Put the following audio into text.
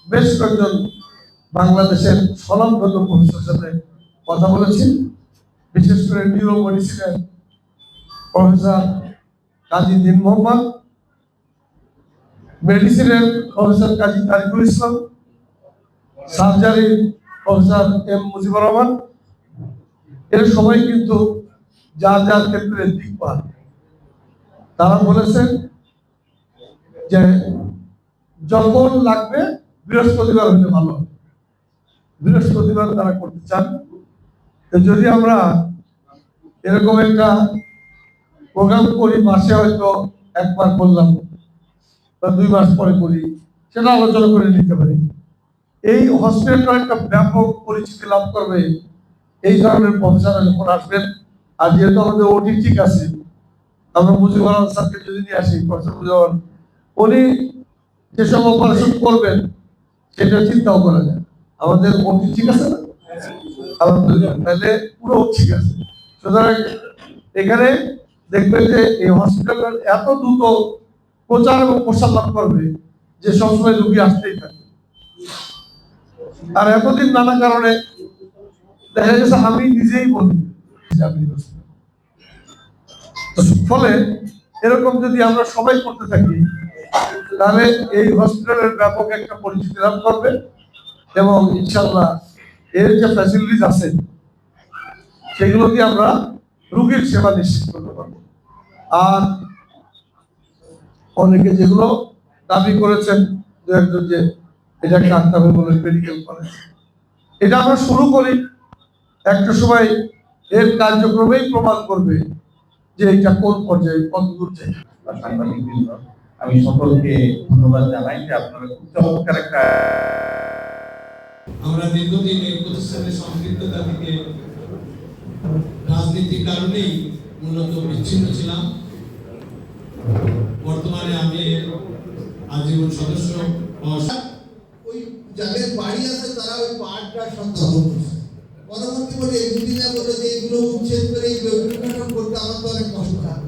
বেশ কয়েকজন বাংলাদেশের স্বনামধন্য প্রফেসরের সাথে কথা বলেছি, বিশেষ করে নিউরো মেডিসিনের প্রফেসর কাজী দিন মোহাম্মদ, মেডিসিনের প্রফেসর কাজী তারিকুল ইসলাম, সার্জারির প্রফেসর এম মুজিবুর রহমান। এর সবাই কিন্তু যার যার ক্ষেত্রে দিকপাল। তারা বলেছেন যে যখন লাগবে বৃহস্পতিবার হলে ভালো, বৃহস্পতিবার তারা করতে চান। যদি আমরা এরকম একটা প্রোগ্রাম করি, মাসে হয়তো একবার করলাম বা 2 মাস পরে করি, সেটা আলোচনা করে নিতে পারি। এই হসপিটালটা একটা ব্যাপক পরিচিতি লাভ করবে এই ধরনের প্রফেসর যখন আসবেন। আর যেহেতু আমাদের ওটি ঠিক আছে, আমরা মুজিবুর রহমান স্যারকে যদি নিয়ে আসি, প্রফেসর মুজিবুর রহমান, উনি যেসব অপারেশন করবেন সেটা চিন্তাও করা যায়। আমাদের ওটি ঠিক আছে না? আলহামদুলিল্লাহ, তাহলে পুরো ঠিক আছে। সুতরাং এখানে দেখবেন যে এই হসপিটাল এত দ্রুত প্রচার এবং প্রসার লাভ করবে যে সবসময় রোগী আসতেই থাকে। আর এতদিন নানা কারণে দেখা গেছে আমি নিজেই বলি ফলে এরকম যদি আমরা সবাই করতে থাকি, তাহলে এই হসপিটালের ব্যাপক একটা পরিচিতি লাভ করবে এবং ইনশাল্লাহ এর যে ফ্যাসিলিটিস আছে সেগুলো দিয়ে আমরা রোগীর সেবা নিশ্চিত করতে পারবো। আর অনেকে যেগুলো দাবি করেছেন দু একজন যে এটা একটা আক্তাবে বলে মেডিকেল কলেজ, এটা আমরা শুরু করি, একটা সময় এর কার্যক্রমেই প্রমাণ করবে যে এটা কোন পর্যায়ে কত দূর যায়। আমি সকলকে ধন্যবাদ জানাই যে আপনারা খুব চমৎকার একটা। আমরা দীর্ঘদিন এই প্রতিষ্ঠানের সম্পৃক্ততা থেকে রাজনীতির কারণেই মূলত বিচ্ছিন্ন ছিলাম। বর্তমানে আমি আজীবন সদস্য। ওই যাদের বাড়ি আছে তারা ওই পাহাড়টা সংগ্রহ করছে। পরবর্তী বলে ইঞ্জিনিয়ার বলে যে এগুলো উচ্ছেদ করে এই করতে আমার তো অনেক কষ্ট হয়।